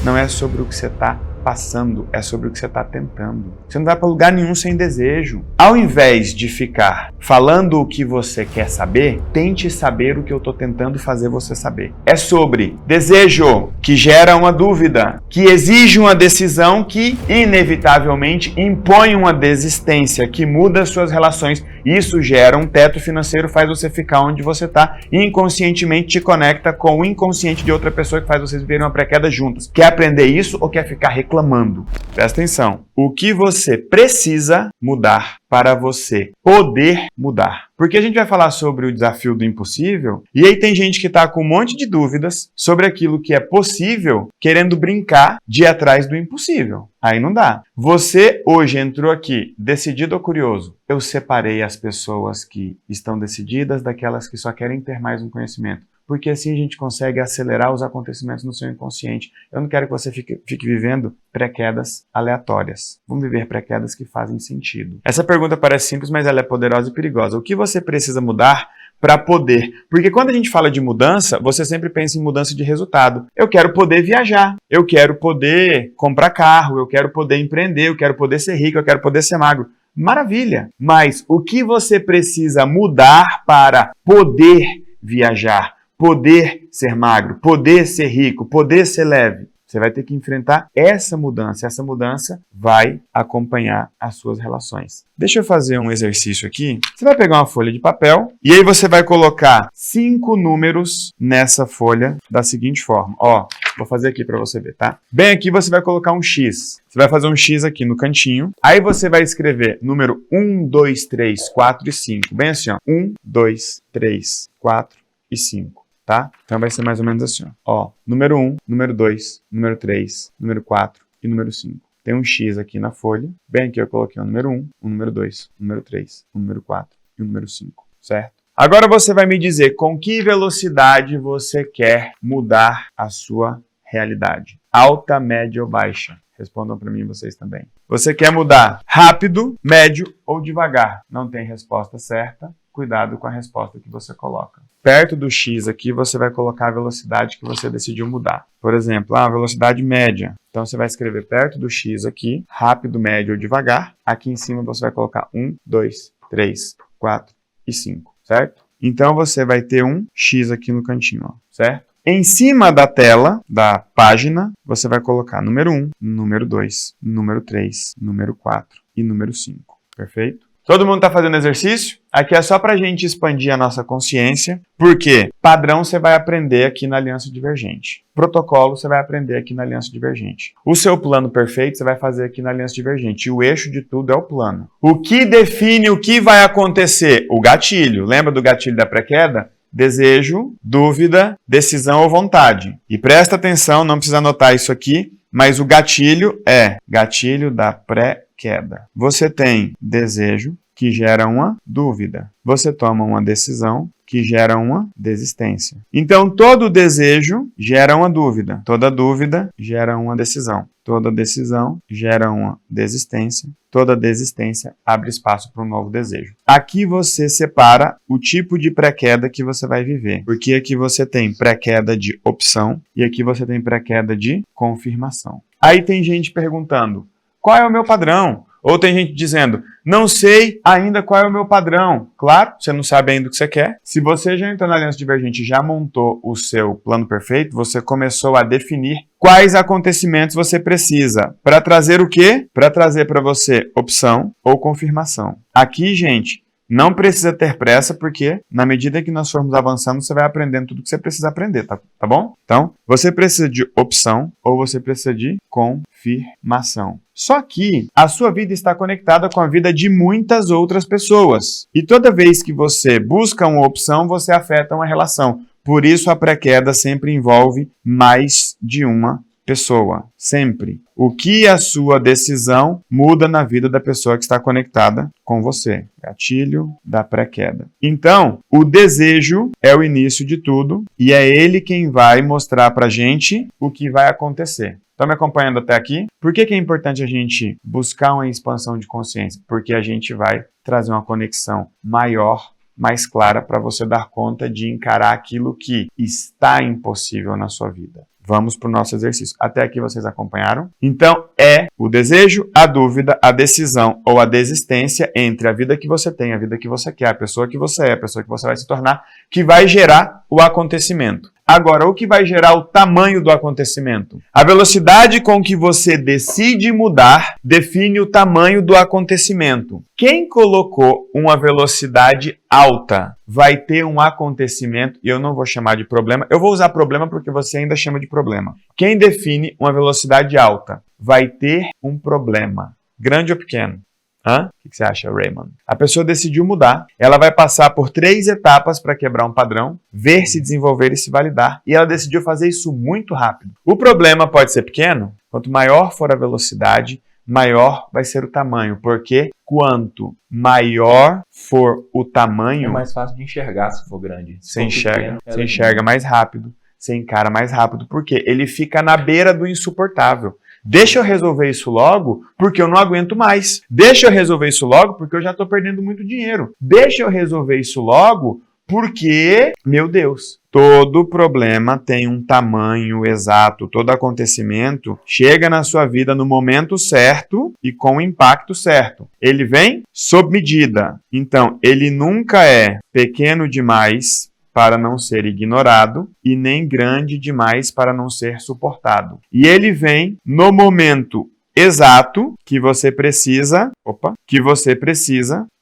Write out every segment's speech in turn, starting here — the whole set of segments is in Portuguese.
não é sobre o que você está passando, é sobre o que você está tentando. Você não vai para lugar nenhum sem desejo. Ao invés de ficar falando o que você quer saber, tente saber o que eu estou tentando fazer você saber. É sobre desejo que gera uma dúvida, que exige uma decisão que, inevitavelmente, impõe uma desistência, que muda as suas relações. Isso gera um teto financeiro, faz você ficar onde você está e inconscientemente te conecta com o inconsciente de outra pessoa que faz vocês viverem uma pré-queda juntas. Quer aprender isso ou quer ficar reclamando? Presta atenção. O que você precisa mudar para você poder mudar? Porque a gente vai falar sobre o desafio do impossível e aí tem gente que está com um monte de dúvidas sobre aquilo que é possível, querendo brincar de ir atrás do impossível. Aí não dá. Você hoje entrou aqui decidido ou curioso? Eu separei as pessoas que estão decididas daquelas que só querem ter mais um conhecimento. Porque assim a gente consegue acelerar os acontecimentos no seu inconsciente. Eu não quero que você fique vivendo pré-quedas aleatórias. Vamos viver pré-quedas que fazem sentido. Essa pergunta parece simples, mas ela é poderosa e perigosa. O que você precisa mudar para poder? Porque quando a gente fala de mudança, você sempre pensa em mudança de resultado. Eu quero poder viajar, eu quero poder comprar carro, eu quero poder empreender, eu quero poder ser rico, eu quero poder ser magro. Maravilha! Mas o que você precisa mudar para poder viajar? Poder ser magro, poder ser rico, poder ser leve. Você vai ter que enfrentar essa mudança. Essa mudança vai acompanhar as suas relações. Deixa eu fazer um exercício aqui. Você vai pegar uma folha de papel e aí você vai colocar 5 números nessa folha da seguinte forma. Ó, vou fazer aqui para você ver, tá? Bem aqui você vai colocar um X. Você vai fazer um X aqui no cantinho. Aí você vai escrever número 1, 2, 3, 4 e 5. Bem assim, ó. 1, 2, 3, 4 e 5. Tá? Então vai ser mais ou menos assim, ó. Número 1, número 2, número 3, número 4 e número 5. Tem um X aqui na folha. Bem aqui eu coloquei o número 1, o número 2, o número 3, o número 4 e o número 5, certo? Agora você vai me dizer com que velocidade você quer mudar a sua realidade. Alta, média ou baixa? Respondam para mim vocês também. Você quer mudar rápido, médio ou devagar? Não tem resposta certa. Cuidado com a resposta que você coloca. Perto do X aqui, você vai colocar a velocidade que você decidiu mudar. Por exemplo, a velocidade média. Então, você vai escrever perto do X aqui, rápido, médio ou devagar. Aqui em cima, você vai colocar 1, 2, 3, 4 e 5, certo? Então, você vai ter um X aqui no cantinho, ó, certo? Em cima da tela, da página, você vai colocar número 1, número 2, número 3, número 4 e número 5, perfeito? Todo mundo está fazendo exercício? Aqui é só para a gente expandir a nossa consciência, porque padrão você vai aprender aqui na Aliança Divergente. Protocolo você vai aprender aqui na Aliança Divergente. O seu plano perfeito você vai fazer aqui na Aliança Divergente. E o eixo de tudo é o plano. O que define o que vai acontecer? O gatilho. Lembra do gatilho da pré-queda? Desejo, dúvida, decisão ou vontade. E presta atenção, não precisa anotar isso aqui, mas o gatilho é gatilho da pré-queda. Você tem desejo, que gera uma dúvida. Você toma uma decisão que gera uma desistência. Então, todo desejo gera uma dúvida. Toda dúvida gera uma decisão. Toda decisão gera uma desistência. Toda desistência abre espaço para um novo desejo. Aqui você separa o tipo de pré-queda que você vai viver. Porque aqui você tem pré-queda de opção e aqui você tem pré-queda de confirmação. Aí tem gente perguntando, qual é o meu padrão? Ou tem gente dizendo, não sei ainda qual é o meu padrão. Claro, você não sabe ainda o que você quer. Se você já entrou na Aliança Divergente e já montou o seu plano perfeito, você começou a definir quais acontecimentos você precisa. Para trazer o quê? Para trazer para você opção ou confirmação. Aqui, gente, não precisa ter pressa, porque na medida que nós formos avançando, você vai aprendendo tudo que você precisa aprender, tá bom? Então, você precisa de opção ou você precisa de confirmação. Só que a sua vida está conectada com a vida de muitas outras pessoas. E toda vez que você busca uma opção, você afeta uma relação. Por isso, a pré-queda sempre envolve mais de uma pessoa. Sempre. O que a sua decisão muda na vida da pessoa que está conectada com você. Gatilho da pré-queda. Então, o desejo é o início de tudo e é ele quem vai mostrar pra gente o que vai acontecer. Estão me acompanhando até aqui? Por que é importante a gente buscar uma expansão de consciência? Porque a gente vai trazer uma conexão maior, mais clara, para você dar conta de encarar aquilo que está impossível na sua vida. Vamos para o nosso exercício. Até aqui vocês acompanharam? Então, é o desejo, a dúvida, a decisão ou a desistência entre a vida que você tem, a vida que você quer, a pessoa que você é, a pessoa que você vai se tornar, que vai gerar o acontecimento. Agora, o que vai gerar o tamanho do acontecimento? A velocidade com que você decide mudar define o tamanho do acontecimento. Quem colocou uma velocidade alta vai ter um acontecimento, e eu não vou chamar de problema, eu vou usar problema porque você ainda chama de problema. Quem define uma velocidade alta vai ter um problema, grande ou pequeno. O que você acha, Raymond? A pessoa decidiu mudar, ela vai passar por 3 etapas para quebrar um padrão, ver se desenvolver e se validar, e ela decidiu fazer isso muito rápido. O problema pode ser pequeno, quanto maior for a velocidade, maior vai ser o tamanho, porque quanto maior for o tamanho... É mais fácil de enxergar se for grande. Você enxerga mais rápido, você encara mais rápido, porque ele fica na beira do insuportável. Deixa eu resolver isso logo, porque eu não aguento mais. Deixa eu resolver isso logo, porque eu já estou perdendo muito dinheiro. Deixa eu resolver isso logo, porque, meu Deus, todo problema tem um tamanho exato. Todo acontecimento chega na sua vida no momento certo e com o impacto certo. Ele vem sob medida. Então, ele nunca é pequeno demais para não ser ignorado e nem grande demais para não ser suportado. E ele vem no momento exato que você precisa,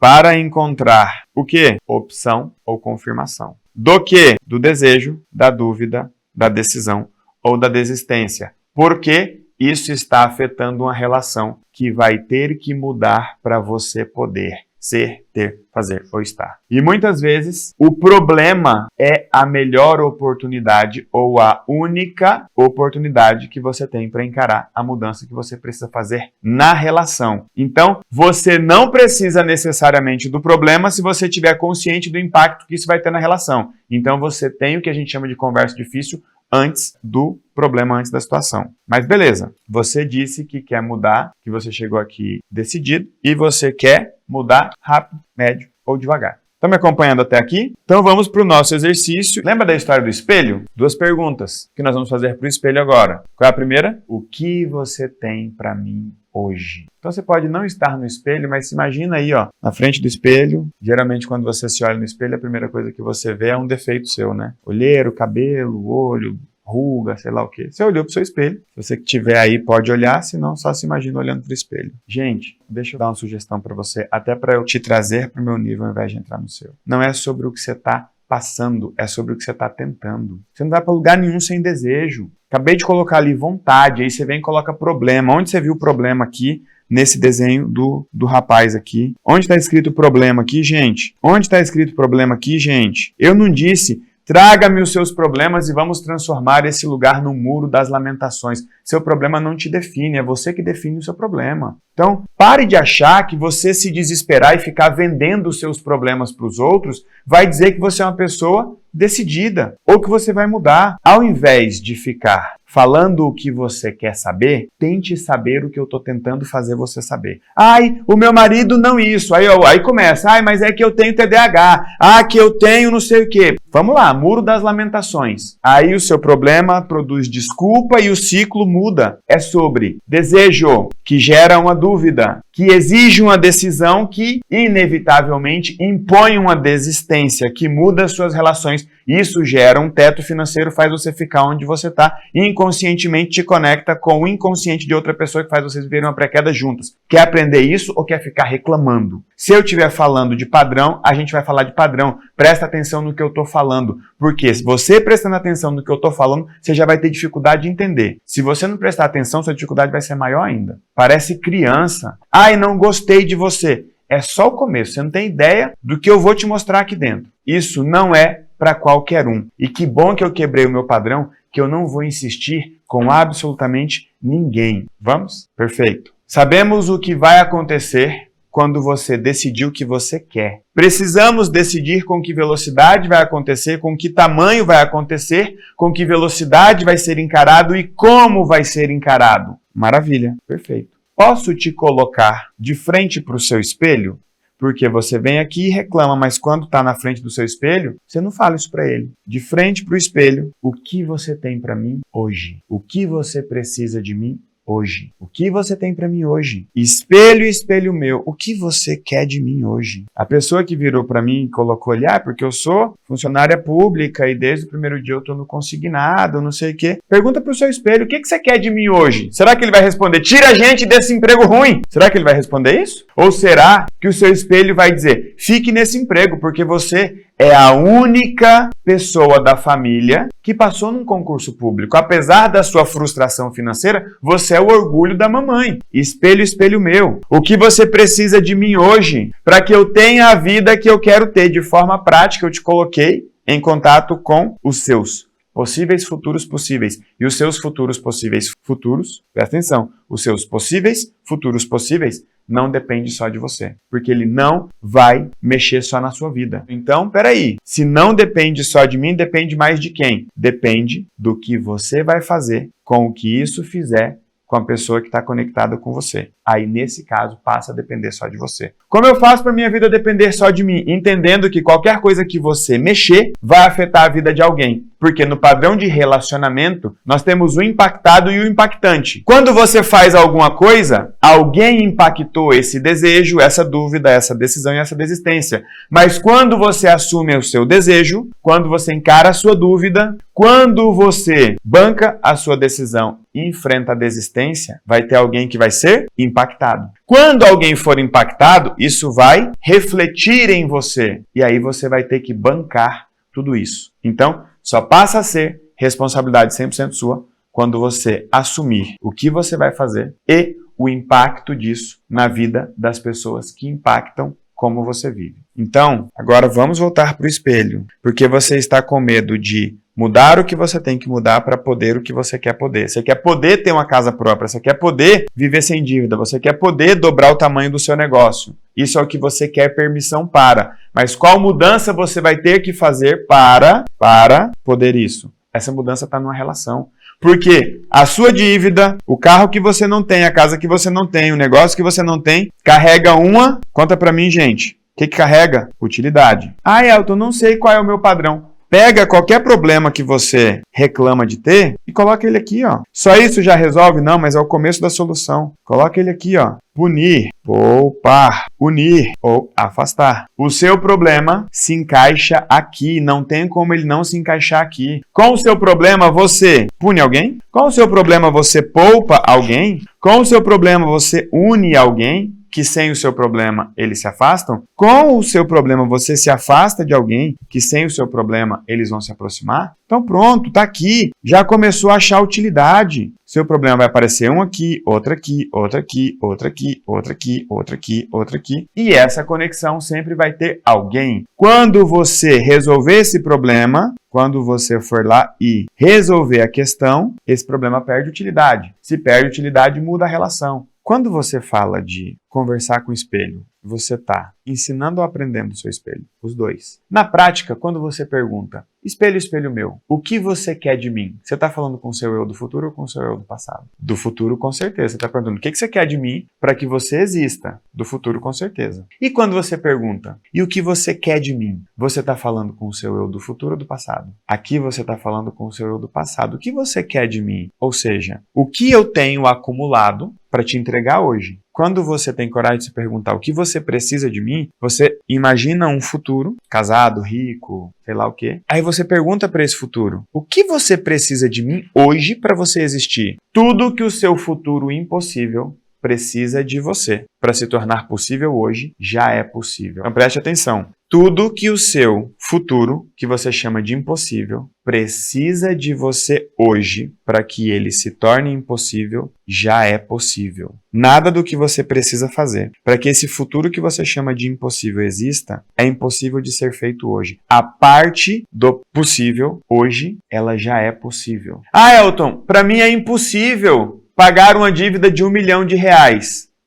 para encontrar o quê? Opção ou confirmação. Do quê? Do desejo, da dúvida, da decisão ou da desistência. Porque isso está afetando uma relação que vai ter que mudar para você poder ser, ter, fazer ou estar. E muitas vezes o problema é a melhor oportunidade ou a única oportunidade que você tem para encarar a mudança que você precisa fazer na relação. Então, você não precisa necessariamente do problema se você estiver consciente do impacto que isso vai ter na relação. Então, você tem o que a gente chama de conversa difícil antes do problema, antes da situação. Mas beleza, você disse que quer mudar, que você chegou aqui decidido e você quer mudar rápido, médio ou devagar. Estão me acompanhando até aqui? Então vamos para o nosso exercício. Lembra da história do espelho? 2 perguntas que nós vamos fazer para o espelho agora. Qual é a primeira? O que você tem para mim hoje? Então você pode não estar no espelho, mas se imagina aí, ó, na frente do espelho. Geralmente quando você se olha no espelho, a primeira coisa que você vê é um defeito seu, né? Olheiro, cabelo, olho, ruga, sei lá o quê. Você olhou para o seu espelho. Se você que tiver aí, pode olhar, senão só se imagina olhando para o espelho. Gente, deixa eu dar uma sugestão para você, até para eu te trazer para o meu nível ao invés de entrar no seu. Não é sobre o que você está passando, é sobre o que você está tentando. Você não vai para lugar nenhum sem desejo. Acabei de colocar ali vontade, aí você vem e coloca problema. Onde você viu o problema aqui? Nesse desenho do rapaz aqui. Onde está escrito problema aqui, gente? Onde está escrito problema aqui, gente? Eu não disse... Traga-me os seus problemas e vamos transformar esse lugar no muro das lamentações. Seu problema não te define, é você que define o seu problema. Então, pare de achar que você se desesperar e ficar vendendo os seus problemas para os outros vai dizer que você é uma pessoa decidida ou que você vai mudar. Ao invés de ficar falando o que você quer saber, tente saber o que eu estou tentando fazer você saber. Ai, o meu marido não isso. Aí começa. Ai, mas é que eu tenho TDAH. Ah, que eu tenho não sei o quê. Vamos lá, muro das lamentações. Aí o seu problema produz desculpa e o ciclo muda. É sobre desejo, que gera uma dúvida, que exige uma decisão que, inevitavelmente, impõe uma desistência, que muda suas relações. Isso gera um teto financeiro, faz você ficar onde você está, inconscientemente te conecta com o inconsciente de outra pessoa que faz vocês viverem uma pré-queda juntos. Quer aprender isso ou quer ficar reclamando? Se eu estiver falando de padrão, a gente vai falar de padrão. Presta atenção no que eu estou falando, porque se você prestando atenção no que eu estou falando, você já vai ter dificuldade de entender. Se você não prestar atenção, sua dificuldade vai ser maior ainda. Parece criança. Ai, não gostei de você. É só o começo, você não tem ideia do que eu vou te mostrar aqui dentro. Isso não é para qualquer um. E que bom que eu quebrei o meu padrão, que eu não vou insistir com absolutamente ninguém. Vamos? Perfeito. Sabemos o que vai acontecer quando você decidir o que você quer. Precisamos decidir com que velocidade vai acontecer, com que tamanho vai acontecer, com que velocidade vai ser encarado e como vai ser encarado. Maravilha, perfeito. Posso te colocar de frente para o seu espelho? Porque você vem aqui e reclama, mas quando está na frente do seu espelho, você não fala isso para ele. De frente para o espelho, o que você tem para mim hoje? O que você precisa de mim hoje? O que você tem para mim hoje? Espelho, espelho meu, o que você quer de mim hoje? A pessoa que virou para mim e colocou ali, porque eu sou funcionária pública e desde o primeiro dia eu tô no consignado, não sei o quê. Pergunta pro seu espelho, o que você quer de mim hoje? Será que ele vai responder, tira a gente desse emprego ruim? Será que ele vai responder isso? Ou será que o seu espelho vai dizer, fique nesse emprego porque você é a única pessoa da família que passou num concurso público. Apesar da sua frustração financeira, você é o orgulho da mamãe. Espelho, espelho meu. O que você precisa de mim hoje para que eu tenha a vida que eu quero ter? De forma prática, eu te coloquei em contato com os seus possíveis futuros possíveis. E os seus futuros possíveis futuros, presta atenção, os seus possíveis futuros possíveis não depende só de você, porque ele não vai mexer só na sua vida. Então, peraí, se não depende só de mim, depende mais de quem? Depende do que você vai fazer com o que isso fizer com a pessoa que está conectada com você. Aí, nesse caso, passa a depender só de você. Como eu faço para minha vida depender só de mim? Entendendo que qualquer coisa que você mexer vai afetar a vida de alguém. Porque no padrão de relacionamento, nós temos o impactado e o impactante. Quando você faz alguma coisa, alguém impactou esse desejo, essa dúvida, essa decisão e essa desistência. Mas quando você assume o seu desejo, quando você encara a sua dúvida, quando você banca a sua decisão e enfrenta a desistência, vai ter alguém que vai ser impactado. Quando alguém for impactado, isso vai refletir em você. E aí você vai ter que bancar tudo isso. Então, só passa a ser responsabilidade 100% sua quando você assumir o que você vai fazer e o impacto disso na vida das pessoas que impactam como você vive. Então, agora vamos voltar para o espelho, porque você está com medo de mudar o que você tem que mudar para poder o que você quer poder. Você quer poder ter uma casa própria, você quer poder viver sem dívida, você quer poder dobrar o tamanho do seu negócio. Isso é o que você quer permissão para. Mas qual mudança você vai ter que fazer para poder isso? Essa mudança está numa relação. Porque a sua dívida, o carro que você não tem, a casa que você não tem, o negócio que você não tem, carrega uma... Conta para mim, gente. O que carrega? Utilidade. Elton, não sei qual é o meu padrão. Pega qualquer problema que você reclama de ter e coloca ele aqui, ó. Só isso já resolve? Não, mas é o começo da solução. Coloca ele aqui, ó. Punir, poupar, unir ou afastar. O seu problema se encaixa aqui, não tem como ele não se encaixar aqui. Com o seu problema você pune alguém? Com o seu problema você poupa alguém? Com o seu problema você une alguém? Que sem o seu problema eles se afastam? Com o seu problema você se afasta de alguém que sem o seu problema eles vão se aproximar? Então pronto, tá aqui. Já começou a achar utilidade. Seu problema vai aparecer um aqui, outro aqui, outro aqui, outro aqui, outro aqui, outro aqui, outro aqui. E essa conexão sempre vai ter alguém. Quando você resolver esse problema, quando você for lá e resolver a questão, esse problema perde utilidade. Se perde utilidade, muda a relação. Quando você fala de conversar com o espelho, você está ensinando ou aprendendo o seu espelho? Os dois. Na prática, quando você pergunta, espelho, espelho meu, o que você quer de mim? Você está falando com o seu eu do futuro ou com o seu eu do passado? Do futuro, com certeza. Você está perguntando, o que você quer de mim para que você exista? Do futuro, com certeza. E quando você pergunta, e o que você quer de mim? Você está falando com o seu eu do futuro ou do passado? Aqui você está falando com o seu eu do passado. O que você quer de mim? Ou seja, o que eu tenho acumulado para te entregar hoje? Quando você tem coragem de se perguntar o que você precisa de mim, você imagina um futuro, casado, rico, sei lá o quê. Aí você pergunta para esse futuro, o que você precisa de mim hoje para você existir? Tudo que o seu futuro impossível precisa de você. Para se tornar possível hoje, já é possível. Então preste atenção. Tudo que o seu futuro, que você chama de impossível, precisa de você hoje para que ele se torne impossível, já é possível. Nada do que você precisa fazer para que esse futuro que você chama de impossível exista, é impossível de ser feito hoje. A parte do possível, hoje, ela já é possível. Elton, para mim é impossível pagar uma dívida de R$1 milhão.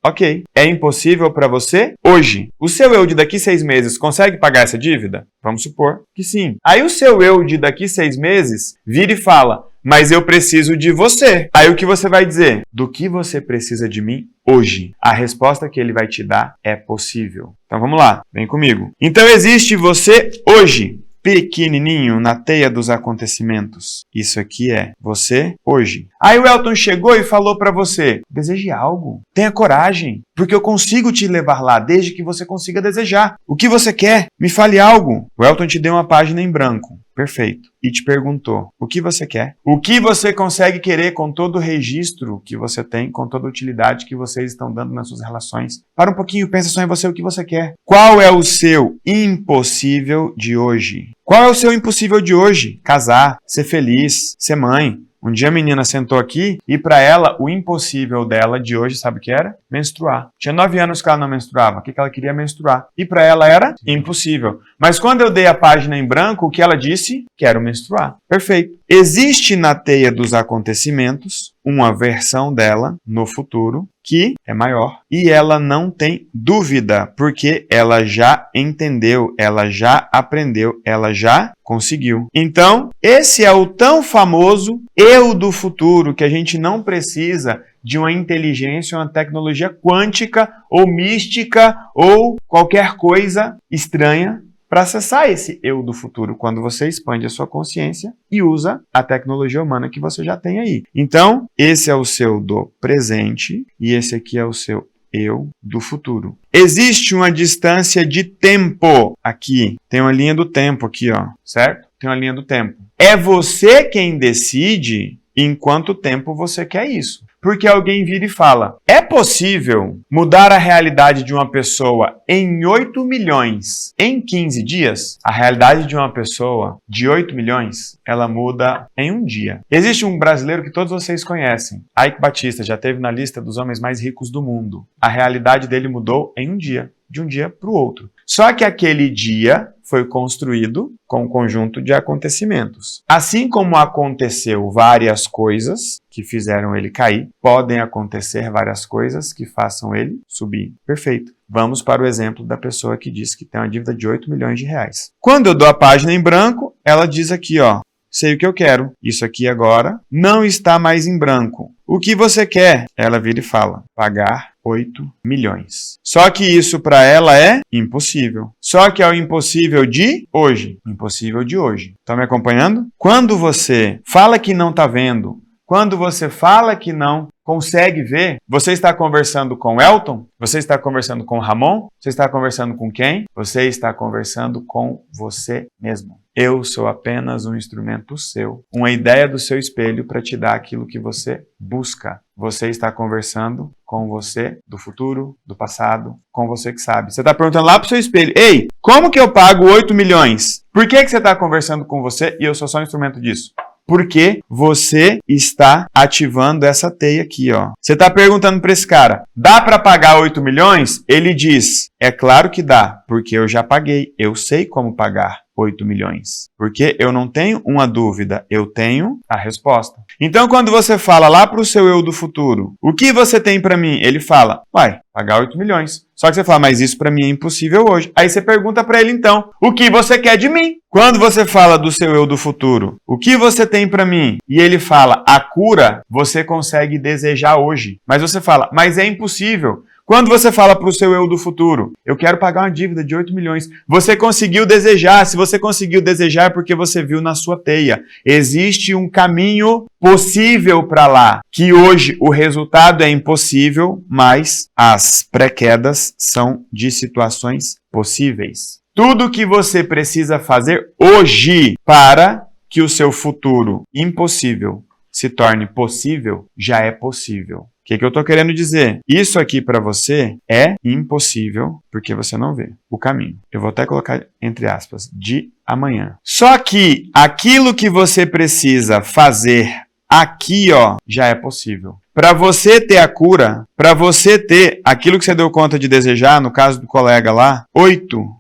Ok. É impossível para você hoje. O seu eu de daqui 6 meses consegue pagar essa dívida? Vamos supor que sim. Aí o seu eu de daqui 6 meses vira e fala, mas eu preciso de você. Aí o que você vai dizer? Do que você precisa de mim hoje? A resposta que ele vai te dar é possível. Então vamos lá, vem comigo. Então existe você hoje, pequenininho na teia dos acontecimentos. Isso aqui é você hoje. Aí o Elton chegou e falou para você: deseje algo, tenha coragem, porque eu consigo te levar lá desde que você consiga desejar. O que você quer? Me fale algo. O Elton te deu uma página em branco. Perfeito. E te perguntou: o que você quer? O que você consegue querer com todo o registro que você tem, com toda a utilidade que vocês estão dando nas suas relações? Para um pouquinho, pensa só em você, o que você quer. Qual é o seu impossível de hoje? Qual é o seu impossível de hoje? Casar, ser feliz, ser mãe. Um dia a menina sentou aqui e para ela o impossível dela de hoje, sabe o que era? Menstruar. Tinha 9 anos que ela não menstruava. O que ela queria? Menstruar. E para ela era impossível. Mas quando eu dei a página em branco, o que ela disse? Quero menstruar. Perfeito. Existe na teia dos acontecimentos uma versão dela no futuro que é maior e ela não tem dúvida, porque ela já entendeu, ela já aprendeu, ela já conseguiu. Então, esse é o tão famoso eu do futuro, que a gente não precisa de uma inteligência, uma tecnologia quântica ou mística ou qualquer coisa estranha para acessar esse eu do futuro, quando você expande a sua consciência e usa a tecnologia humana que você já tem aí. Então, esse é o seu do presente e esse aqui é o seu eu do futuro. Existe uma distância de tempo aqui. Tem uma linha do tempo aqui, ó, certo? Tem uma linha do tempo. É você quem decide em quanto tempo você quer isso. Porque alguém vira e fala: é possível mudar a realidade de uma pessoa em 8 milhões em 15 dias? A realidade de uma pessoa de 8 milhões, ela muda em um dia. Existe um brasileiro que todos vocês conhecem, Ike Batista, já esteve na lista dos homens mais ricos do mundo. A realidade dele mudou em um dia, de um dia para o outro. Só que aquele dia foi construído com um conjunto de acontecimentos. Assim como aconteceu várias coisas que fizeram ele cair, podem acontecer várias coisas que façam ele subir. Perfeito. Vamos para o exemplo da pessoa que disse que tem uma dívida de 8 milhões de reais. Quando eu dou a página em branco, ela diz aqui, ó: sei o que eu quero. Isso aqui agora não está mais em branco. O que você quer? Ela vira e fala: pagar 8 milhões. Só que isso para ela é impossível. Só que é o impossível de hoje. Impossível de hoje. Estão me acompanhando? Quando você fala que não está vendo, quando você fala que não consegue ver, você está conversando com Elton? Você está conversando com Ramon? Você está conversando com quem? Você está conversando com você mesmo. Eu sou apenas um instrumento seu, uma ideia do seu espelho para te dar aquilo que você busca. Você está conversando com você do futuro, do passado, com você que sabe. Você está perguntando lá para o seu espelho: ei, como que eu pago 8 milhões? Por que você está conversando com você e eu sou só um instrumento disso? Porque você está ativando essa teia aqui, ó. Você está perguntando para esse cara: dá para pagar 8 milhões? Ele diz: é claro que dá, porque eu já paguei, eu sei como pagar 8 milhões. Porque eu não tenho uma dúvida, eu tenho a resposta. Então, quando você fala lá para o seu eu do futuro: o que você tem para mim? Ele fala: vai, pagar 8 milhões. Só que você fala: mas isso para mim é impossível hoje. Aí você pergunta para ele então: o que você quer de mim? Quando você fala do seu eu do futuro: o que você tem para mim? E ele fala: a cura, você consegue desejar hoje. Mas você fala: mas é impossível. Quando você fala para o seu eu do futuro: eu quero pagar uma dívida de 8 milhões, você conseguiu desejar. Se você conseguiu desejar é porque você viu na sua teia. Existe um caminho possível para lá, que hoje o resultado é impossível, mas as pré-quedas são de situações possíveis. Tudo que você precisa fazer hoje para que o seu futuro impossível se torne possível, já é possível. O que eu estou querendo dizer? Isso aqui para você é impossível porque você não vê o caminho. Eu vou até colocar entre aspas, de amanhã. Só que aquilo que você precisa fazer aqui, ó, já é possível. Para você ter a cura, para você ter aquilo que você deu conta de desejar, no caso do colega lá, 8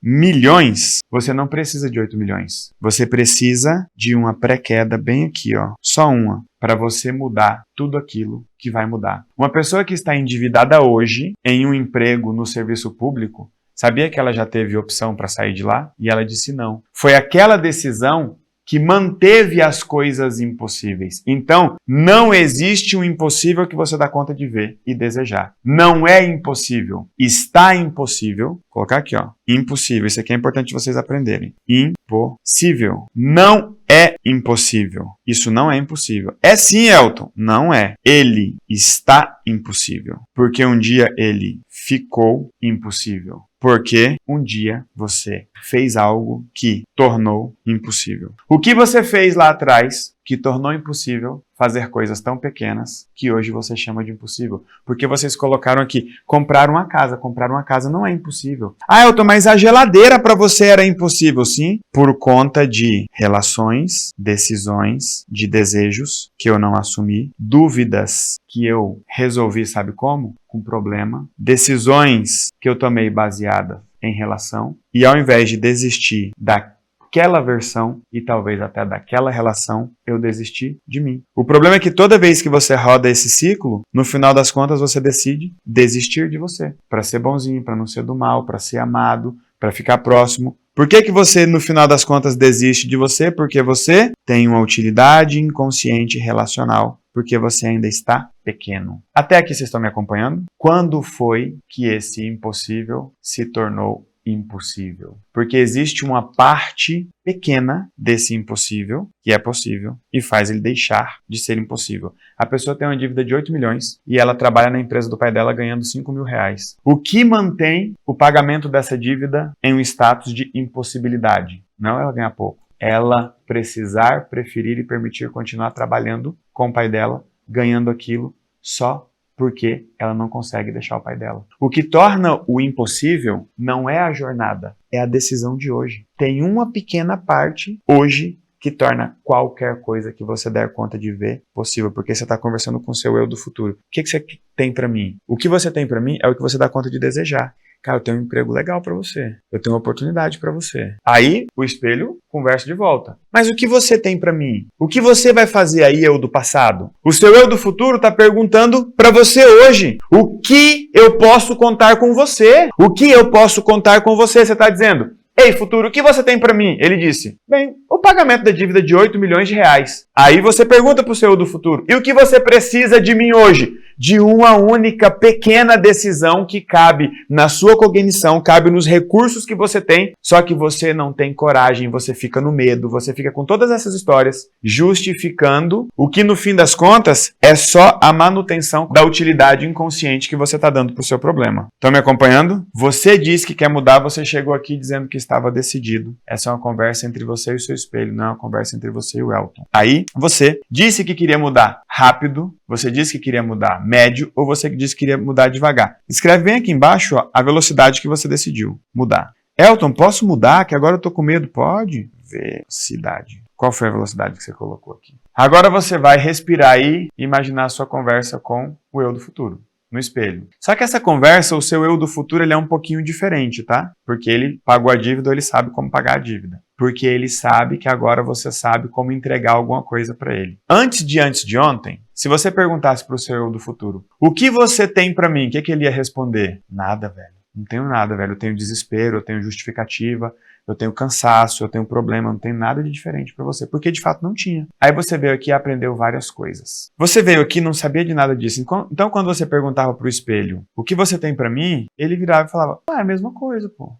milhões, você não precisa de 8 milhões. Você precisa de uma pré-queda bem aqui, ó. Só uma, para você mudar tudo aquilo que vai mudar. Uma pessoa que está endividada hoje, em um emprego no serviço público, sabia que ela já teve opção para sair de lá? E ela disse não. Foi aquela decisão que manteve as coisas impossíveis. Então, não existe um impossível que você dá conta de ver e desejar. Não é impossível. Está impossível. Vou colocar aqui, ó. Impossível. Isso aqui é importante vocês aprenderem. Impossível. Não é impossível. Isso não é impossível. É sim, Elton. Não é. Ele está impossível. Porque um dia ele ficou impossível. Porque um dia você fez algo que tornou impossível. O que você fez lá atrás que tornou impossível fazer coisas tão pequenas que hoje você chama de impossível? Porque vocês colocaram aqui, comprar uma casa. Comprar uma casa não é impossível. Ah, Elton, mas a geladeira para você era impossível. Sim, por conta de relações, decisões, de desejos que eu não assumi, dúvidas que eu resolvi, sabe como? Com problema, decisões que eu tomei baseadas em relação, e ao invés de desistir daquela versão e talvez até daquela relação, eu desisti de mim. O problema é que toda vez que você roda esse ciclo, no final das contas você decide desistir de você, para ser bonzinho, para não ser do mal, para ser amado, para ficar próximo. Por que você, no final das contas, desiste de você? Porque você tem uma utilidade inconsciente relacional, porque você ainda está pequeno. Até aqui vocês estão me acompanhando? Quando foi que esse impossível se tornou impossível? Porque existe uma parte pequena desse impossível, que é possível, e faz ele deixar de ser impossível. A pessoa tem uma dívida de 8 milhões e ela trabalha na empresa do pai dela ganhando 5 mil reais. O que mantém o pagamento dessa dívida em um status de impossibilidade? Não ela ganhar pouco. Ela precisar, preferir e permitir continuar trabalhando com o pai dela, ganhando aquilo só porque ela não consegue deixar o pai dela. O que torna o impossível não é a jornada, é a decisão de hoje. Tem uma pequena parte hoje que torna qualquer coisa que você der conta de ver possível, porque você está conversando com o seu eu do futuro. O que você tem para mim? O que você tem para mim é o que você dá conta de desejar. Cara, eu tenho um emprego legal para você. Eu tenho uma oportunidade para você. Aí, o espelho conversa de volta. Mas o que você tem para mim? O que você vai fazer aí, eu do passado? O seu eu do futuro está perguntando para você hoje. O que eu posso contar com você? O que eu posso contar com você? Você está dizendo, ei, futuro, o que você tem para mim? Ele disse, bem, o pagamento da dívida de 8 milhões de reais. Aí você pergunta para o seu eu do futuro, e o que você precisa de mim hoje? De uma única pequena decisão que cabe na sua cognição, cabe nos recursos que você tem, só que você não tem coragem, você fica no medo, você fica com todas essas histórias, justificando o que no fim das contas é só a manutenção da utilidade inconsciente que você está dando para o seu problema. Estão me acompanhando? Você disse que quer mudar, você chegou aqui dizendo que estava decidido. Essa é uma conversa entre você e o seu espelho, não é uma conversa entre você e o Elton. Aí, você disse que queria mudar rápido, você disse que queria mudar médio ou você disse que queria mudar devagar. Escreve bem aqui embaixo ó, a velocidade que você decidiu mudar. Elton, posso mudar? Que agora eu tô com medo. Pode? Velocidade. Qual foi a velocidade que você colocou aqui? Agora você vai respirar aí e imaginar a sua conversa com o eu do futuro. No espelho. Só que essa conversa, o seu eu do futuro, ele é um pouquinho diferente, tá? Porque ele pagou a dívida ou ele sabe como pagar a dívida. Porque ele sabe que agora você sabe como entregar alguma coisa para ele. Antes de ontem, se você perguntasse pro seu eu do futuro, o que você tem para mim? O que ele ia responder? Nada, velho. Não tenho nada, velho. Eu tenho desespero, eu tenho justificativa, eu tenho cansaço, eu tenho problema, não tenho nada de diferente para você, porque de fato não tinha. Aí você veio aqui e aprendeu várias coisas. Você veio aqui e não sabia de nada disso. Então quando você perguntava pro espelho, o que você tem para mim? Ele virava e falava, é a mesma coisa, pô.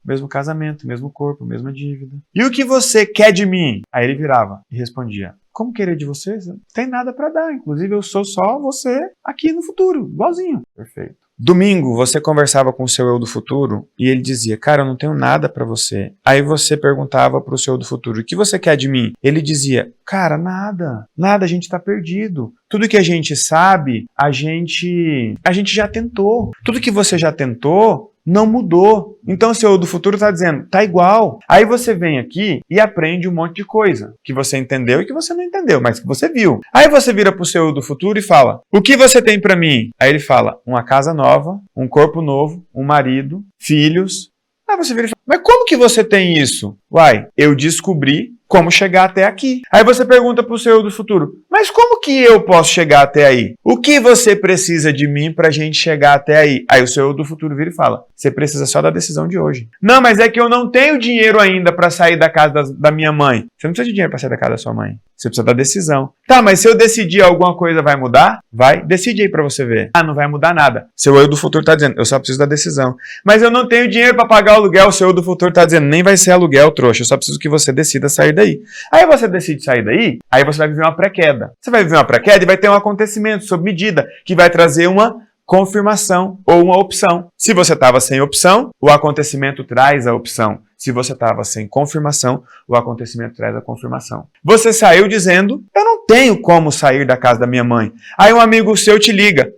Mesmo casamento, mesmo corpo, mesma dívida. E o que você quer de mim? Aí ele virava e respondia, como querer de você? Não tem nada para dar, inclusive eu sou só você aqui no futuro, igualzinho. Perfeito. Domingo, você conversava com o seu eu do futuro e ele dizia, cara, eu não tenho nada pra você. Aí você perguntava pro seu eu do futuro, o que você quer de mim? Ele dizia, cara, nada, a gente tá perdido. Tudo que a gente sabe, a gente já tentou. Tudo que você já tentou, não mudou. Então o seu eu do futuro está dizendo, tá igual. Aí você vem aqui e aprende um monte de coisa que você entendeu e que você não entendeu, mas que você viu. Aí você vira pro seu eu do futuro e fala, o que você tem para mim? Aí ele fala, uma casa nova, um corpo novo, um marido, filhos. Aí você vira e fala, mas como que você tem isso? Uai, eu descobri como chegar até aqui. Aí você pergunta para o seu eu do futuro, mas como que eu posso chegar até aí? O que você precisa de mim para a gente chegar até aí? Aí o seu eu do futuro vira e fala, você precisa só da decisão de hoje. Não, mas é que eu não tenho dinheiro ainda para sair da casa da minha mãe. Você não precisa de dinheiro para sair da casa da sua mãe. Você precisa da decisão. Tá, mas se eu decidir alguma coisa vai mudar? Vai. Decide aí para você ver. Ah, não vai mudar nada. Seu eu do futuro está dizendo, eu só preciso da decisão. Mas eu não tenho dinheiro para pagar o aluguel. O seu eu do futuro está dizendo, nem vai ser aluguel, trouxa. Eu só preciso que você decida sair daí. Aí você decide sair daí, aí você vai viver uma pré-queda. Você vai viver uma pré-queda e vai ter um acontecimento sob medida que vai trazer uma confirmação ou uma opção. Se você estava sem opção, o acontecimento traz a opção. Se você estava sem confirmação, o acontecimento traz a confirmação. Você saiu dizendo, eu não tenho como sair da casa da minha mãe. Aí um amigo seu te liga,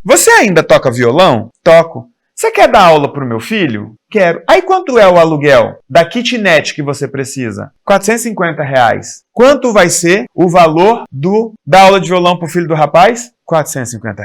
você ainda toca violão? Toco. Você quer dar aula para o meu filho? Quero. Aí quanto é o aluguel da kitnet que você precisa? R$450. Quanto vai ser o valor da aula de violão para o filho do rapaz? R$450.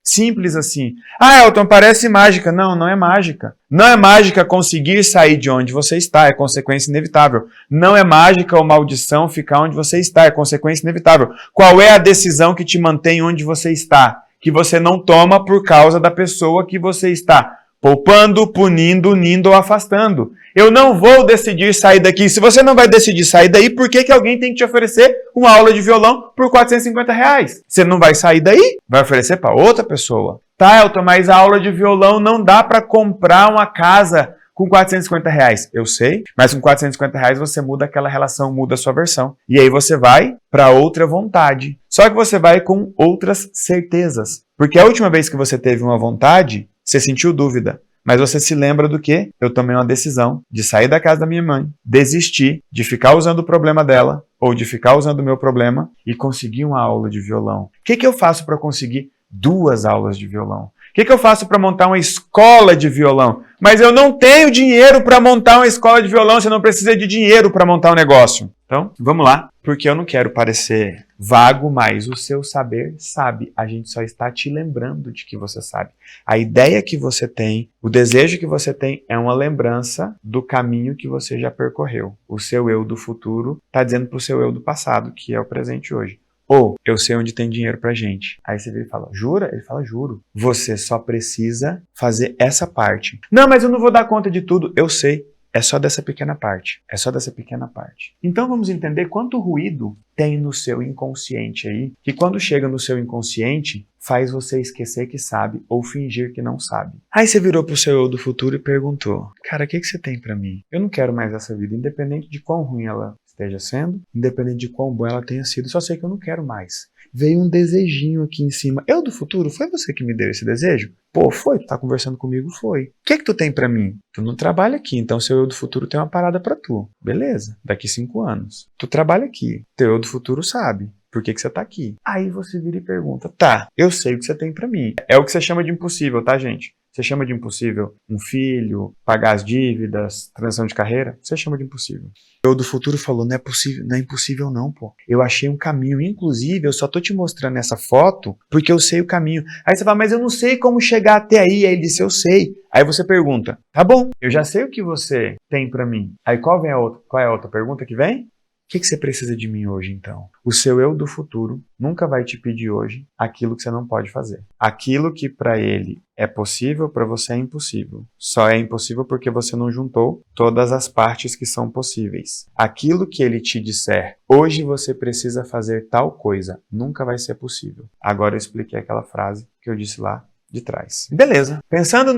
Simples assim. Ah, Elton, parece mágica. Não, não é mágica. Não é mágica conseguir sair de onde você está, é consequência inevitável. Não é mágica ou maldição ficar onde você está, é consequência inevitável. Qual é a decisão que te mantém onde você está? Que você não toma por causa da pessoa que você está poupando, punindo, unindo ou afastando. Eu não vou decidir sair daqui. Se você não vai decidir sair daí, por que alguém tem que te oferecer uma aula de violão por R$450? Você não vai sair daí? Vai oferecer para outra pessoa. Tá, Elton, mas a aula de violão não dá para comprar uma casa com R$450. Eu sei, mas com R$450 você muda aquela relação, muda a sua versão. E aí você vai para outra vontade. Só que você vai com outras certezas. Porque a última vez que você teve uma vontade, você sentiu dúvida. Mas você se lembra do quê? Eu tomei uma decisão de sair da casa da minha mãe, desistir de ficar usando o problema dela ou de ficar usando o meu problema e conseguir uma aula de violão. O que eu faço para conseguir 2 aulas de violão? O que eu faço para montar uma escola de violão? Mas eu não tenho dinheiro para montar uma escola de violão, você não precisa de dinheiro para montar um negócio. Então, vamos lá, porque eu não quero parecer vago, mas o seu saber sabe. A gente só está te lembrando de que você sabe. A ideia que você tem, o desejo que você tem é uma lembrança do caminho que você já percorreu. O seu eu do futuro está dizendo para o seu eu do passado, que é o presente hoje. Ou, eu sei onde tem dinheiro pra gente. Aí você vira e fala, jura? Ele fala, juro. Você só precisa fazer essa parte. Não, mas eu não vou dar conta de tudo. Eu sei. É só dessa pequena parte. É só dessa pequena parte. Então vamos entender quanto ruído tem no seu inconsciente aí, que quando chega no seu inconsciente, faz você esquecer que sabe ou fingir que não sabe. Aí você virou pro seu eu do futuro e perguntou, cara, o que você tem pra mim? Eu não quero mais essa vida, independente de quão ruim ela esteja sendo, independente de quão boa ela tenha sido, só sei que eu não quero mais. Veio um desejinho aqui em cima. Eu do futuro, foi você que me deu esse desejo? Pô, foi, tu tá conversando comigo, foi. O que tu tem pra mim? Tu não trabalha aqui, então seu eu do futuro tem uma parada pra tu. Beleza, daqui 5 anos. Tu trabalha aqui, teu eu do futuro sabe. Por que você tá aqui? Aí você vira e pergunta, tá, eu sei o que você tem pra mim. É o que você chama de impossível, tá, gente? Você chama de impossível um filho, pagar as dívidas, transição de carreira? Você chama de impossível. O eu do futuro falou, não é possível, não é impossível não, pô. Eu achei um caminho, inclusive eu só tô te mostrando essa foto porque eu sei o caminho. Aí você fala, mas eu não sei como chegar até aí. Aí ele disse, eu sei. Aí você pergunta, tá bom, eu já sei o que você tem pra mim. Aí qual é a outra pergunta que vem? O que você precisa de mim hoje, então? O seu eu do futuro nunca vai te pedir hoje aquilo que você não pode fazer. Aquilo que para ele é possível, para você é impossível. Só é impossível porque você não juntou todas as partes que são possíveis. Aquilo que ele te disser, hoje você precisa fazer tal coisa, nunca vai ser possível. Agora eu expliquei aquela frase que eu disse lá de trás. Beleza. Pensando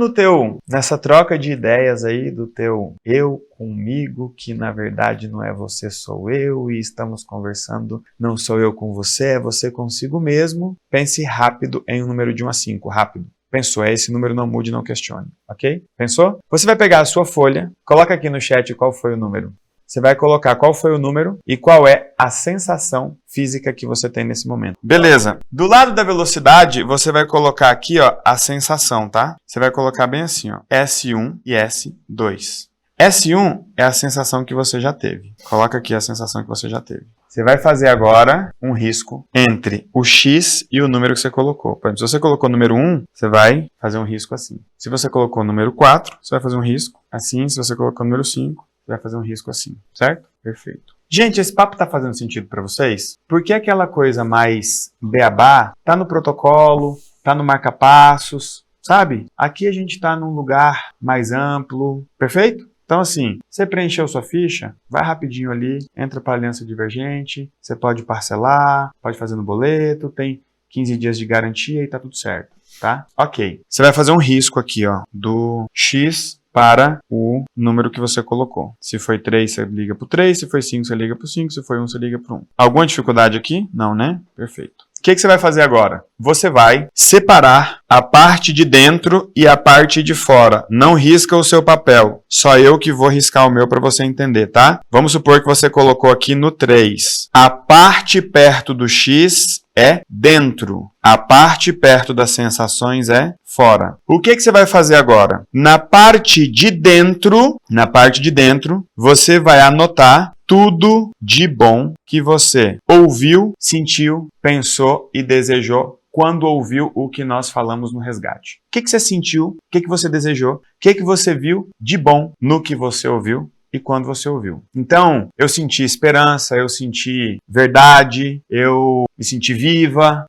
nessa troca de ideias aí do teu eu comigo, que na verdade não é você, sou eu, e estamos conversando, não sou eu com você, é você consigo mesmo. Pense rápido em um número de 1 a 5, rápido. Pensou, esse número, não mude, não questione, ok? Pensou? Você vai pegar a sua folha, coloca aqui no chat qual foi o número. Você vai colocar qual foi o número e qual é a sensação física que você tem nesse momento. Beleza. Do lado da velocidade, você vai colocar aqui, ó, a sensação, tá? Você vai colocar bem assim, ó, S1 e S2. S1 é a sensação que você já teve. Coloca aqui a sensação que você já teve. Você vai fazer agora um risco entre o X e o número que você colocou. Por exemplo, se você colocou o número 1, você vai fazer um risco assim. Se você colocou o número 4, você vai fazer um risco assim. Se você colocou o número 5, vai fazer um risco assim, certo? Perfeito. Gente, esse papo tá fazendo sentido para vocês? Porque aquela coisa mais beabá tá no protocolo, tá no marca-passos, sabe? Aqui a gente tá num lugar mais amplo, perfeito? Então, assim, você preencheu sua ficha, vai rapidinho ali, entra para a aliança divergente, você pode parcelar, pode fazer no boleto, tem 15 dias de garantia e tá tudo certo, tá? Ok. Você vai fazer um risco aqui, ó, do X para o número que você colocou. Se foi 3, você liga pro 3, se foi 5, você liga pro 5, se foi 1, você liga pro 1. Alguma dificuldade aqui? Não, né? Perfeito. O que você vai fazer agora? Você vai separar a parte de dentro e a parte de fora. Não risca o seu papel. Só eu que vou riscar o meu para você entender, tá? Vamos supor que você colocou aqui no 3. A parte perto do X é dentro. A parte perto das sensações é fora. O que você vai fazer agora? Na parte de dentro, você vai anotar tudo de bom que você ouviu, sentiu, pensou e desejou quando ouviu o que nós falamos no resgate. O que você sentiu? O que você desejou? O que você viu de bom no que você ouviu e quando você ouviu? Então, eu senti esperança, eu senti verdade, eu me senti viva,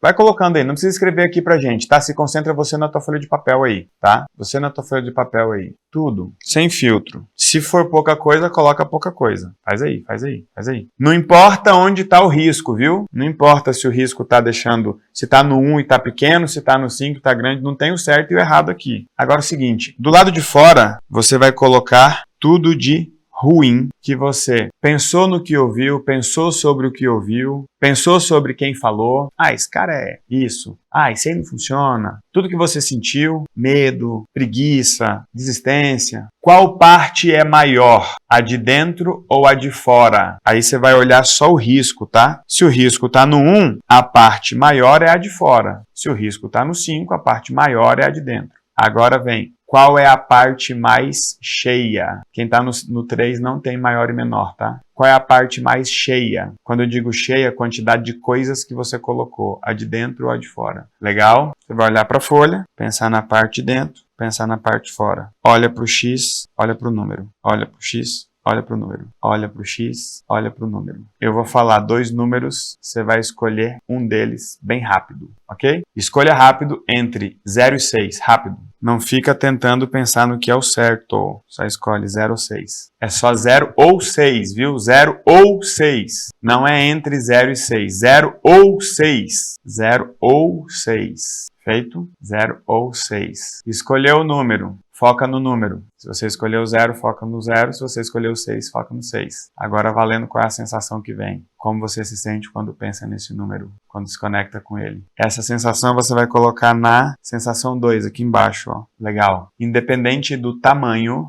Vai colocando aí, não precisa escrever aqui pra gente, tá? Se concentra você na tua folha de papel aí, tá? Você na tua folha de papel aí. Tudo, sem filtro. Se for pouca coisa, coloca pouca coisa. Faz aí. Não importa onde tá o risco, viu? Não importa se o risco tá deixando, se tá no 1 e tá pequeno, se tá no 5 e tá grande, não tem o certo e o errado aqui. Agora é o seguinte, do lado de fora, você vai colocar tudo de ruim que você pensou no que ouviu, pensou sobre o que ouviu, pensou sobre quem falou. Ah, esse cara é isso. Ah, isso aí não funciona. Tudo que você sentiu, medo, preguiça, desistência. Qual parte é maior? A de dentro ou a de fora? Aí você vai olhar só o risco, tá? Se o risco está no 1, a parte maior é a de fora. Se o risco está no 5, a parte maior é a de dentro. Agora vem. Qual é a parte mais cheia? Quem está no 3 não tem maior e menor, tá? Qual é a parte mais cheia? Quando eu digo cheia, a quantidade de coisas que você colocou, a de dentro ou a de fora. Legal? Você vai olhar para a folha, pensar na parte de dentro, pensar na parte de fora. Olha para o X, olha para o número. Olha para o X, olha para o número. Olha para o X, olha para o número. Eu vou falar 2 números, você vai escolher um deles bem rápido, ok? Escolha rápido entre 0 e 6, rápido. Não fica tentando pensar no que é o certo. Só escolhe 0 ou 6. É só 0 ou 6, viu? 0 ou 6. Não é entre 0 e 6. 0 ou 6. 0 ou 6. Feito? 0 ou 6. Escolheu o número. Foca no número. Se você escolheu o 0, foca no 0. Se você escolheu o 6, foca no 6. Agora valendo qual é a sensação que vem. Como você se sente quando pensa nesse número, quando se conecta com ele. Essa sensação você vai colocar na sensação 2, aqui embaixo, ó. Legal. Independente do tamanho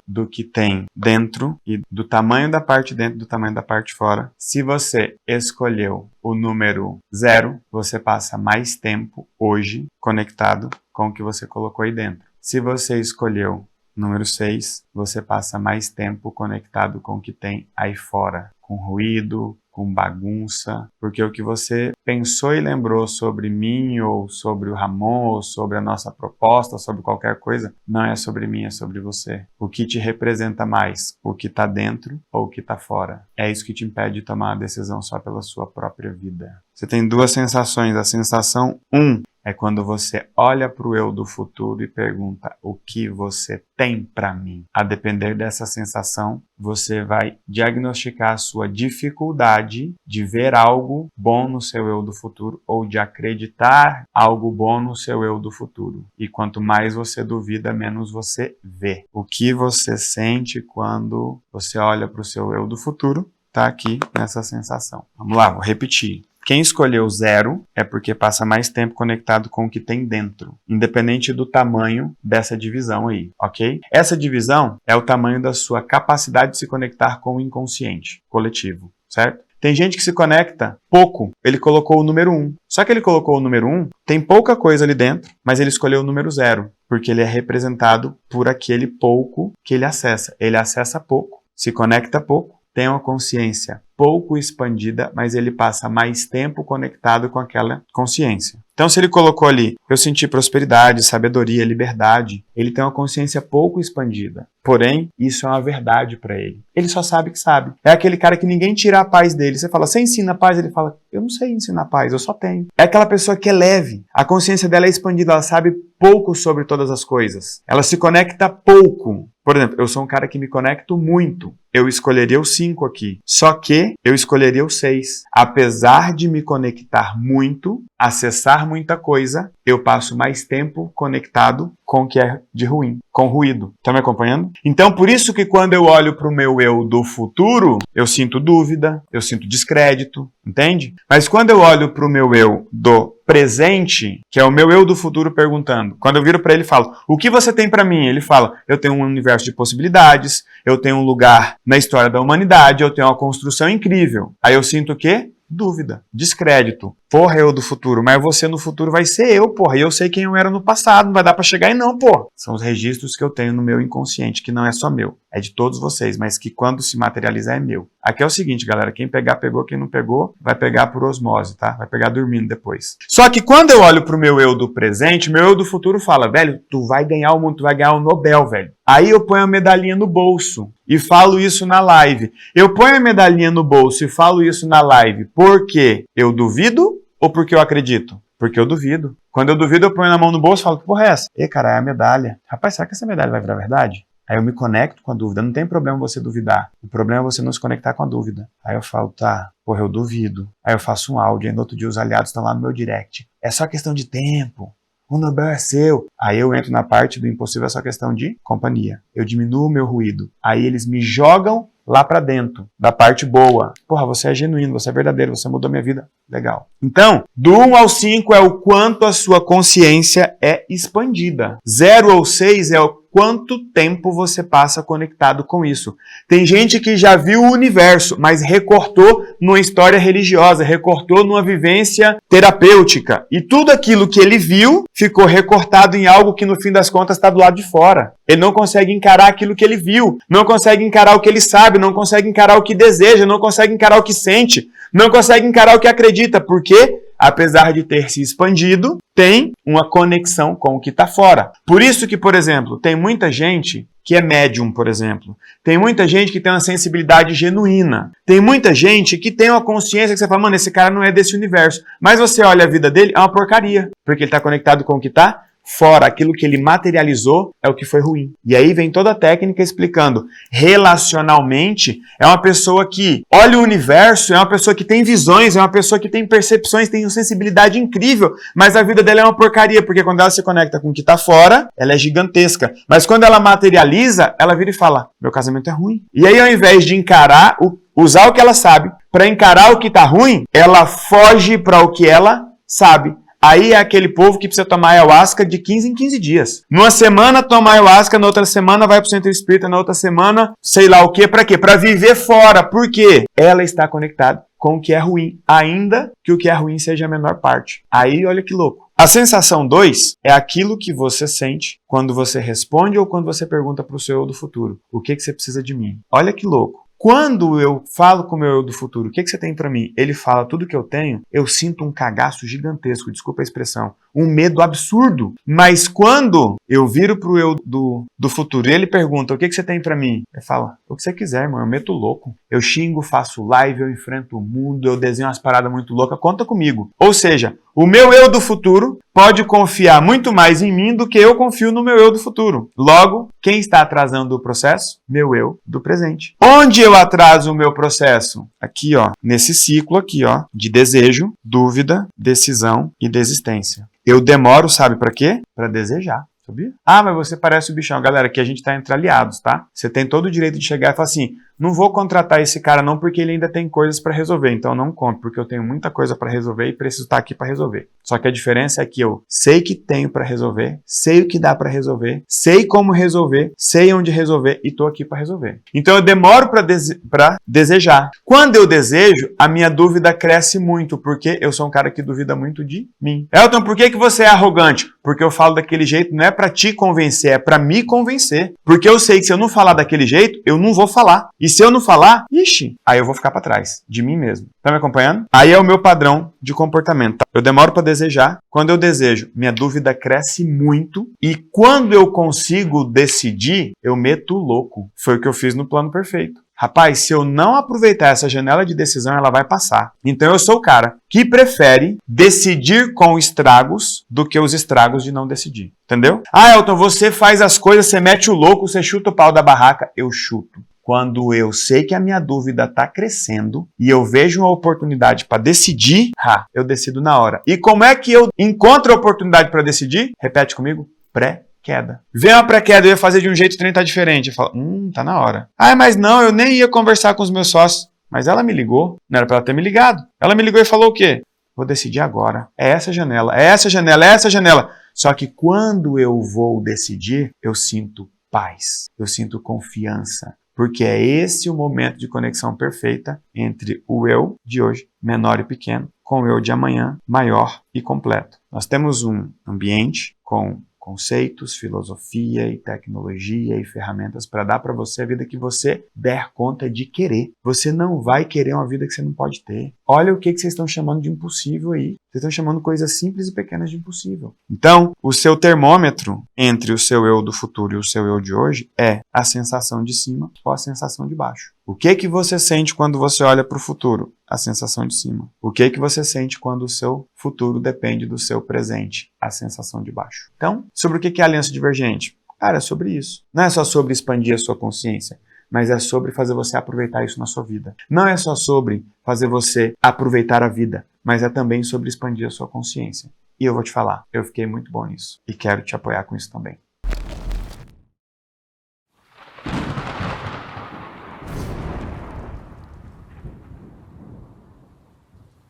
do que tem dentro e do tamanho da parte dentro, do tamanho da parte fora, se você escolheu o número 0, você passa mais tempo hoje conectado com o que você colocou aí dentro. Se você escolheu número 6, você passa mais tempo conectado com o que tem aí fora, com ruído, com bagunça, porque o que você pensou e lembrou sobre mim, ou sobre o Ramon, ou sobre a nossa proposta, sobre qualquer coisa, não é sobre mim, é sobre você. O que te representa mais? O que está dentro ou o que está fora? É isso que te impede de tomar a decisão só pela sua própria vida. Você tem 2 sensações. A sensação 1 é quando você olha para o eu do futuro e pergunta o que você tem para mim. A depender dessa sensação, você vai diagnosticar a sua dificuldade de ver algo bom no seu eu do futuro ou de acreditar algo bom no seu eu do futuro. E quanto mais você duvida, menos você vê. O que você sente quando você olha para o seu eu do futuro está aqui nessa sensação. Vamos lá, vou repetir. Quem escolheu 0 é porque passa mais tempo conectado com o que tem dentro, independente do tamanho dessa divisão aí, ok? Essa divisão é o tamanho da sua capacidade de se conectar com o inconsciente coletivo, certo? Tem gente que se conecta pouco, ele colocou o número 1. Só que ele colocou o número 1, tem pouca coisa ali dentro, mas ele escolheu o número 0, porque ele é representado por aquele pouco que ele acessa. Ele acessa pouco, se conecta pouco, tem uma consciência pouco expandida, mas ele passa mais tempo conectado com aquela consciência. Então, se ele colocou ali, eu senti prosperidade, sabedoria, liberdade, ele tem uma consciência pouco expandida. Porém, isso é uma verdade para ele. Ele só sabe que sabe. É aquele cara que ninguém tira a paz dele. Você fala, você ensina a paz? Ele fala, eu não sei ensinar paz, eu só tenho. É aquela pessoa que é leve. A consciência dela é expandida, ela sabe pouco sobre todas as coisas. Ela se conecta pouco. Por exemplo, eu sou um cara que me conecto muito. Eu escolheria o 5 aqui. Só que eu escolheria o 6. Apesar de me conectar muito, acessar muita coisa, eu passo mais tempo conectado com o que é de ruim, com ruído. Estão me acompanhando? Então, por isso que quando eu olho para o meu eu do futuro, eu sinto dúvida, eu sinto descrédito, entende? Mas quando eu olho para o meu eu do presente, que é o meu eu do futuro perguntando, quando eu viro para ele e falo, o que você tem para mim? Ele fala, eu tenho um universo de possibilidades, eu tenho um lugar na história da humanidade, eu tenho uma construção incrível. Aí eu sinto o quê? Dúvida, descrédito. Porra, eu do futuro, mas você no futuro vai ser eu, porra. E eu sei quem eu era no passado, não vai dar pra chegar aí não, porra. São os registros que eu tenho no meu inconsciente, que não é só meu, é de todos vocês, mas que quando se materializar é meu. Aqui é o seguinte, galera, quem pegar, pegou, quem não pegou, vai pegar por osmose, tá? Vai pegar dormindo depois. Só que quando eu olho pro meu eu do presente, meu eu do futuro fala, velho, tu vai ganhar o mundo, tu vai ganhar o Nobel, velho. Aí eu ponho a medalhinha no bolso e falo isso na live. Eu ponho a medalhinha no bolso e falo isso na live porque eu duvido ou porque eu acredito? Porque eu duvido. Quando eu duvido, eu ponho na mão no bolso e falo, que porra é essa? E cara, é a medalha. Rapaz, será que essa medalha vai virar verdade? Aí eu me conecto com a dúvida. Não tem problema você duvidar. O problema é você não se conectar com a dúvida. Aí eu falo, tá, porra, eu duvido. Aí eu faço um áudio, aí no outro dia os aliados estão lá no meu direct. É só questão de tempo. O Nobel é seu. Aí eu entro na parte do impossível, é só questão de companhia. Eu diminuo o meu ruído. Aí eles me jogam lá pra dentro, da parte boa. Porra, você é genuíno, você é verdadeiro, você mudou minha vida. Legal. Então, do 1 ao 5 é o quanto a sua consciência é expandida. 0 ao 6 é o quanto tempo você passa conectado com isso. Tem gente que já viu o universo, mas recortou numa história religiosa, recortou numa vivência terapêutica. E tudo aquilo que ele viu ficou recortado em algo que no fim das contas está do lado de fora. Ele não consegue encarar aquilo que ele viu, não consegue encarar o que ele sabe, não consegue encarar o que deseja, não consegue encarar o que sente, não consegue encarar o que acredita, porque, apesar de ter se expandido, tem uma conexão com o que está fora. Por isso que, por exemplo, tem muita gente que é médium, por exemplo. Tem muita gente que tem uma sensibilidade genuína. Tem muita gente que tem uma consciência que você fala, mano, esse cara não é desse universo. Mas você olha a vida dele, é uma porcaria, porque ele está conectado com o que está fora, aquilo que ele materializou é o que foi ruim. E aí vem toda a técnica explicando. Relacionalmente, é uma pessoa que olha o universo, é uma pessoa que tem visões, é uma pessoa que tem percepções, tem uma sensibilidade incrível, mas a vida dela é uma porcaria, porque quando ela se conecta com o que está fora, ela é gigantesca. Mas quando ela materializa, ela vira e fala, meu casamento é ruim. E aí, ao invés de encarar, usar o que ela sabe, para encarar o que está ruim, ela foge para o que ela sabe. Aí é aquele povo que precisa tomar ayahuasca de 15 em 15 dias. Numa semana toma ayahuasca, na outra semana vai pro centro espírita, na outra semana sei lá o quê. Pra quê? Pra viver fora. Por quê? Ela está conectada com o que é ruim, ainda que o que é ruim seja a menor parte. Aí olha que louco. A sensação 2 é aquilo que você sente quando você responde ou quando você pergunta pro seu eu do futuro. O que você precisa de mim? Olha que louco. Quando eu falo com o meu eu do futuro, o que você tem pra mim? Ele fala tudo que eu tenho, eu sinto um cagaço gigantesco, desculpa a expressão, um medo absurdo. Mas quando eu viro pro eu do futuro e ele pergunta, o que você tem pra mim? Ele fala, o que você quiser, irmão, eu meto louco. Eu xingo, faço live, eu enfrento o mundo, eu desenho umas paradas muito loucas, conta comigo. Ou seja, o meu eu do futuro pode confiar muito mais em mim do que eu confio no meu eu do futuro. Logo, quem está atrasando o processo? Meu eu do presente. Onde eu atraso o meu processo? Aqui, ó, nesse ciclo aqui, ó, de desejo, dúvida, decisão e desistência. Eu demoro, sabe pra quê? Pra desejar. Sabia? Ah, mas você parece o bichão. Galera, aqui a gente tá entre aliados, tá? Você tem todo o direito de chegar e falar assim, não vou contratar esse cara não porque ele ainda tem coisas para resolver, então não compro, porque eu tenho muita coisa para resolver e preciso estar aqui para resolver. Só que a diferença é que eu sei que tenho para resolver, sei o que dá para resolver, sei como resolver, sei onde resolver e tô aqui para resolver. Então eu demoro para desejar. Quando eu desejo, a minha dúvida cresce muito, porque eu sou um cara que duvida muito de mim. Elton, por que você é arrogante? Porque eu falo daquele jeito, não é para te convencer, é para me convencer. Porque eu sei que se eu não falar daquele jeito, eu não vou falar. E se eu não falar, ixi, aí eu vou ficar para trás de mim mesmo. Tá me acompanhando? Aí é o meu padrão de comportamento. Tá? Eu demoro para desejar. desejar. Quando eu desejo, minha dúvida cresce muito. E quando eu consigo decidir, eu meto o louco. Foi o que eu fiz no plano perfeito. Rapaz, se eu não aproveitar essa janela de decisão, ela vai passar. Então eu sou o cara que prefere decidir com estragos do que os estragos de não decidir. Entendeu? Ah, Elton, você faz as coisas, você mete o louco, você chuta o pau da barraca. Eu chuto. Quando eu sei que a minha dúvida está crescendo e eu vejo uma oportunidade para decidir, eu decido na hora. E como é que eu encontro a oportunidade para decidir? Repete comigo. Pré-queda. Vem uma pré-queda, eu ia fazer de um jeito, o trem tá diferente. Eu falo, tá na hora. Ah, mas não, eu nem ia conversar com os meus sócios. Mas ela me ligou. Não era para ela ter me ligado. Ela me ligou e falou o quê? Vou decidir agora. É essa janela, é essa janela, é essa janela. Só que quando eu vou decidir, eu sinto paz. Eu sinto confiança. Porque é esse o momento de conexão perfeita entre o eu de hoje, menor e pequeno, com o eu de amanhã, maior e completo. Nós temos um ambiente com conceitos, filosofia e tecnologia e ferramentas para dar para você a vida que você der conta de querer. Você não vai querer uma vida que você não pode ter. Olha o que vocês estão chamando de impossível aí. Vocês estão chamando coisas simples e pequenas de impossível. Então, o seu termômetro entre o seu eu do futuro e o seu eu de hoje é a sensação de cima ou a sensação de baixo. O que você sente quando você olha para o futuro? A sensação de cima. O que você sente quando o seu futuro depende do seu presente? A sensação de baixo. Então, sobre o que é aliança divergente? Cara, é sobre isso. Não é só sobre expandir a sua consciência, mas é sobre fazer você aproveitar isso na sua vida. Não é só sobre fazer você aproveitar a vida, mas é também sobre expandir a sua consciência. E eu vou te falar, eu fiquei muito bom nisso e quero te apoiar com isso também.